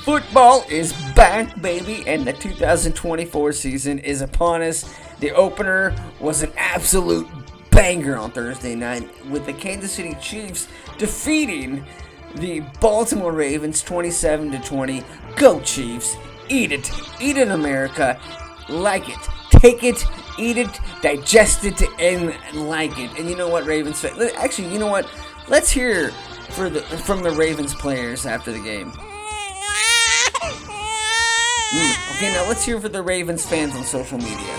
Football is back, baby, and the 2024 season is upon us. The opener was an absolute banger on Thursday night with the Kansas City Chiefs defeating the Baltimore Ravens 27-20. Go Chiefs! Eat it, America. Like it, take it, eat it, digest it, and like it. And you know what, Ravens? Actually, you know what? Let's hear from the Ravens players after the game. Okay, now let's hear for the Ravens fans on social media.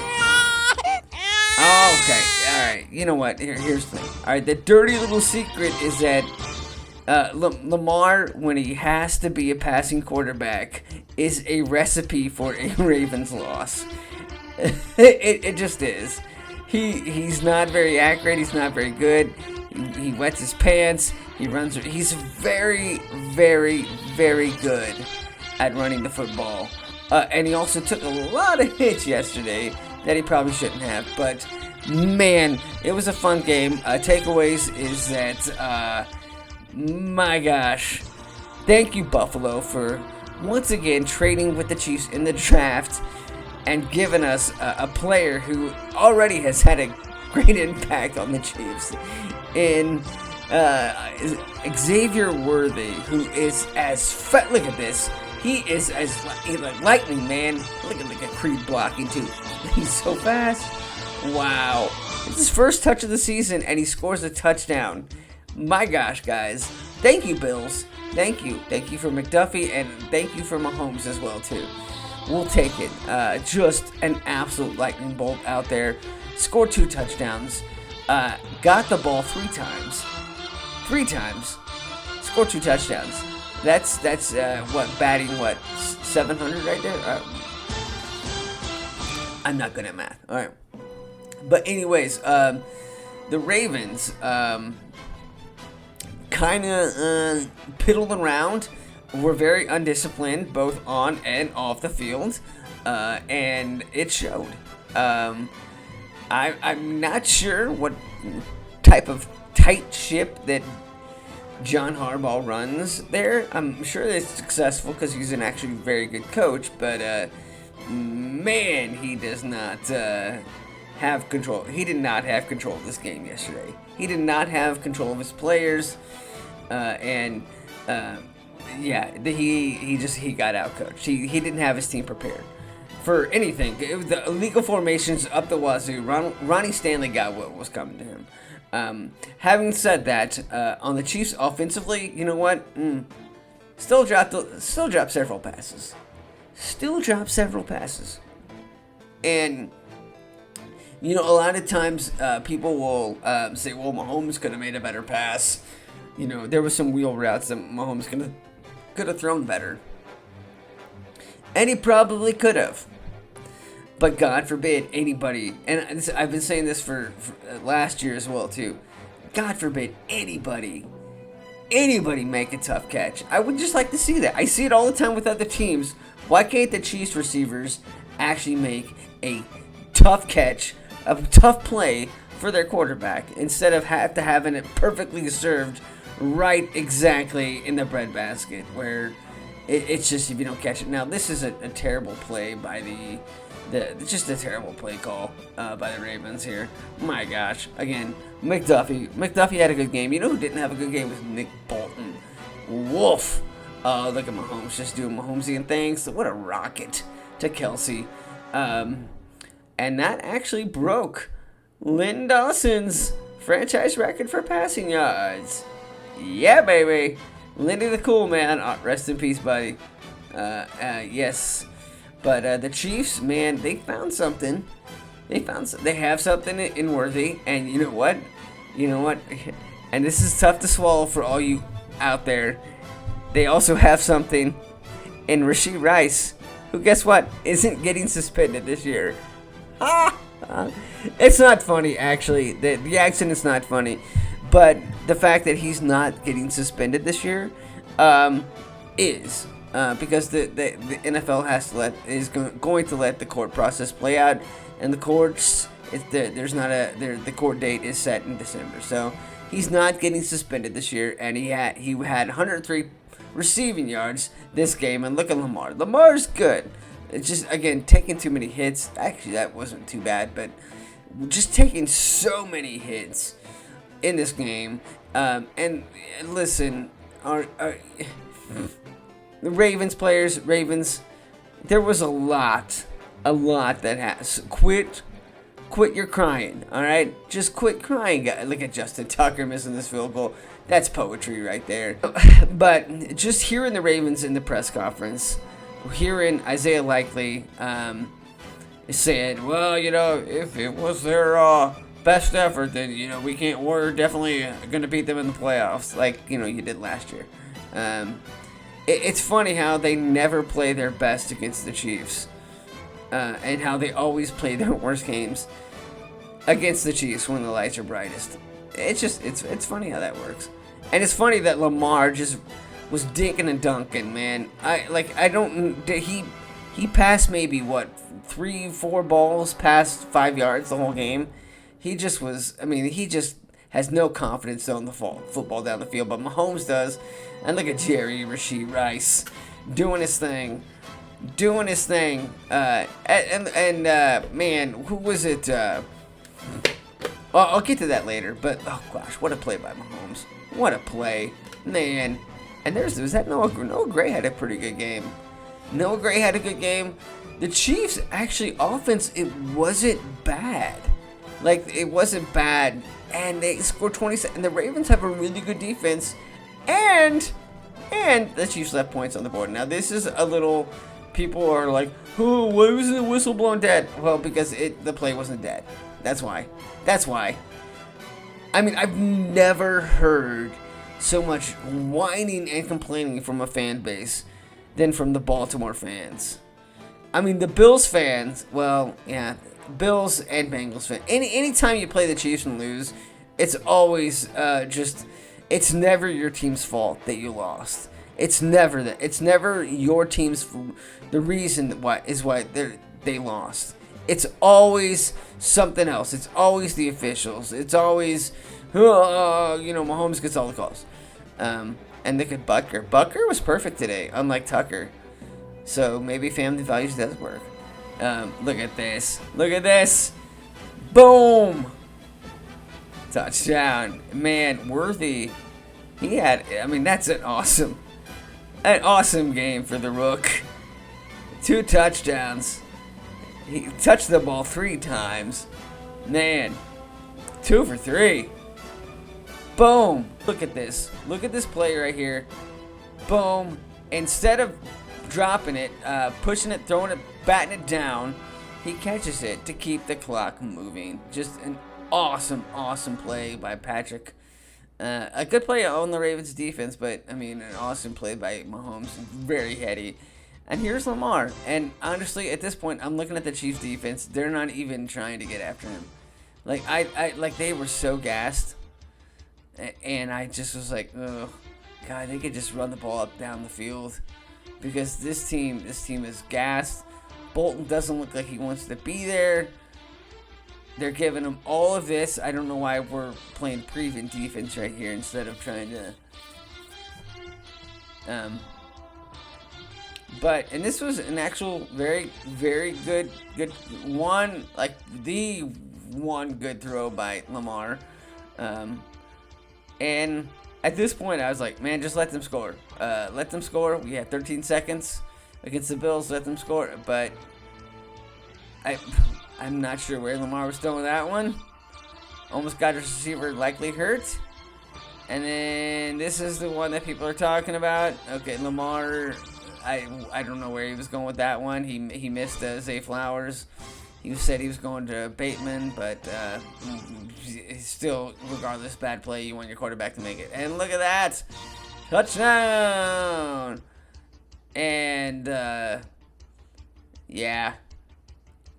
Okay, alright, you know what, here's the thing. Alright, the dirty little secret is that Lamar, when he has to be a passing quarterback, is a recipe for a Ravens loss. It just is. He's not very accurate, he's not very good, he wets his pants, he's very, very, very good at running the football. And he also took a lot of hits yesterday that he probably shouldn't have. But, man, it was a fun game. Takeaways is that, my gosh, thank you, Buffalo, for once again trading with the Chiefs in the draft and giving us a player who already has had a great impact on the Chiefs in Xavier Worthy, who is as look at this. He is as like lightning, man. Look at Creed blocking too. He's so fast. Wow. It's his first touch of the season, and he scores a touchdown. My gosh, guys. Thank you, Bills. Thank you. Thank you for McDuffie, and thank you for Mahomes as well, too. We'll take it. Just an absolute lightning bolt out there. Scored 2 touchdowns. Got the ball 3 times. 3 times. Scored 2 touchdowns. That's batting 700 right there? I'm not good at math. All right. But anyways, the Ravens kind of piddled around, were very undisciplined both on and off the field, and it showed. I'm not sure what type of tight ship that John Harbaugh runs there. I'm sure it's successful because he's an actually very good coach, but man, he does not have control. He did not have control of this game yesterday. He did not have control of his players, he got outcoached. He didn't have his team prepared for anything. It was the illegal formations up the wazoo. Ronnie Stanley got what was coming to him. Having said that, on the Chiefs offensively, you know what? Still dropped several passes. And you know, a lot of times people will say, "Well, Mahomes could have made a better pass." You know, there was some wheel routes that Mahomes could have thrown better, and he probably could have. But God forbid anybody, and I've been saying this for last year as well too, God forbid anybody make a tough catch. I would just like to see that. I see it all the time with other teams. Why can't the Chiefs receivers actually make a tough catch, a tough play for their quarterback, instead of having it perfectly served right exactly in the breadbasket, where it's just if you don't catch it. Now, this is a terrible play by just a terrible play call by the Ravens here. My gosh. Again, McDuffie. McDuffie had a good game. You know who didn't have a good game was Nick Bolton. Woof. Look at Mahomes just doing Mahomesian things. What a rocket to Kelsey. And that actually broke Lynn Dawson's franchise record for passing yards. Yeah, baby. Lindy the Cool Man. Rest in peace, buddy. Yes. But the Chiefs, man, they found something. They have something in Worthy, and you know what? And this is tough to swallow for all you out there. They also have something in Rashee Rice, who, guess what, isn't getting suspended this year. It's not funny, actually. The accent is not funny, but the fact that he's not getting suspended this year is. Because the NFL is going to let the court process play out, and the courts, the court date is set in December, so he's not getting suspended this year, and he had 103 receiving yards this game. And look at Lamar. Lamar's good. It's just, again, taking too many hits. Actually, that wasn't too bad, but just taking so many hits in this game. And listen, the Ravens players, there was a lot that has quit your crying, all right? Just quit crying, guys. Look at Justin Tucker missing this field goal. That's poetry right there. But just hearing the Ravens in the press conference, hearing Isaiah Likely said, well, if it was their best effort, then, we're definitely going to beat them in the playoffs, like, you did last year. It's funny how they never play their best against the Chiefs. And how they always play their worst games against the Chiefs when the lights are brightest. It's funny how that works. And it's funny that Lamar just was dinking and dunking, man. He passed maybe 3-4 balls past 5 yards the whole game. He just has no confidence throwing the football down the field, but Mahomes does. And look at Jerry Rasheed Rice doing his thing. Man, who was it? I'll get to that later. But oh gosh, what a play by Mahomes! What a play, man! And was that Noah Gray had a pretty good game. Noah Gray had a good game. The Chiefs actually offense, it wasn't bad. It wasn't bad, and they scored 27. And the Ravens have a really good defense, and the Chiefs left points on the board. Now this is a little. People are like, oh, why wasn't the whistle blown dead? Well, because the play wasn't dead. That's why. I mean, I've never heard so much whining and complaining from a fan base than from the Baltimore fans. I mean, the Bills fans, well, yeah, Bills and Bengals fans. Anytime you play the Chiefs and lose, it's always it's never your team's fault that you lost. It's never that. It's never your team's. The reason why they lost. It's always something else. It's always the officials. It's always, Mahomes gets all the calls. And look at Butker. Butker was perfect today, unlike Tucker. So maybe family values does work. Look at this. Boom. Touchdown. Man, Worthy. That's an awesome game for the Rook. 2 touchdowns. He touched the ball 3 times. Man, 2 for 3. Boom. Look at this. Look at this play right here. Boom. Instead of dropping it, pushing it, throwing it, batting it down, he catches it to keep the clock moving. Just an awesome play by Patrick. A good play on the Ravens defense, but an awesome play by Mahomes. Very heady. And here's Lamar. And honestly, at this point, I'm looking at the Chiefs defense. They're not even trying to get after him. They were so gassed. And I just was like, oh, God, they could just run the ball up down the field. Because this team is gassed. Bolton doesn't look like he wants to be there. They're giving him all of this. I don't know why we're playing prevent defense right here instead of trying to. And this was an actual very, very good one, the one good throw by Lamar. And at this point, I was like, man, just let them score. Let them score. We had 13 seconds against the Bills. Let them score. But I'm not sure where Lamar was throwing that one. Almost got his receiver likely hurt. And then this is the one that people are talking about. Okay, Lamar, I don't know where he was going with that one. He missed Zay Flowers. He said he was going to Bateman, but still, regardless, bad play. You want your quarterback to make it. And look at that. Touchdown. And, yeah.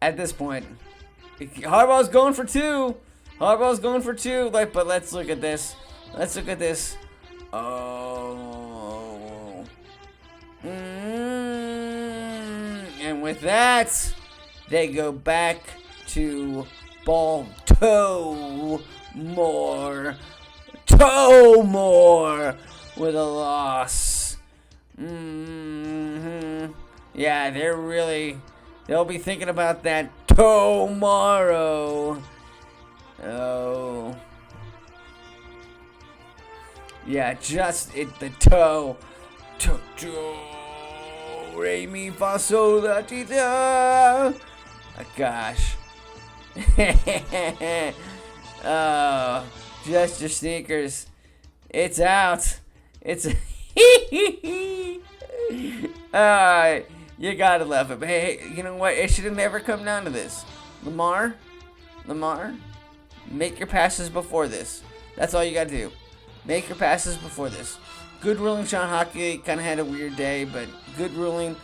At this point, Harbaugh's going for 2. But let's look at this. Oh. And with that, they go back to Baltimore with a loss Mm-hmm. Yeah, they'll be thinking about that tomorrow. Oh. Yeah, just the toe. To. Re mi fa sol la ti da. Gosh. Oh, just your sneakers. It's out. It's. You gotta love it. But hey, you know what? It should have never come down to this. Lamar, make your passes before this. That's all you gotta do. Make your passes before this. Good ruling, Sean Hockey. Kind of had a weird day, but good ruling.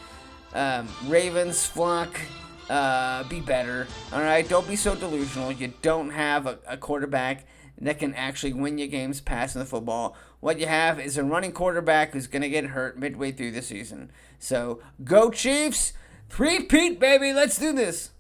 Ravens flock. Be better. All right, don't be so delusional. You don't have a quarterback that can actually win you games passing the football. What you have is a running quarterback who's going to get hurt midway through the season. So, go Chiefs! Three-peat, baby! Let's do this!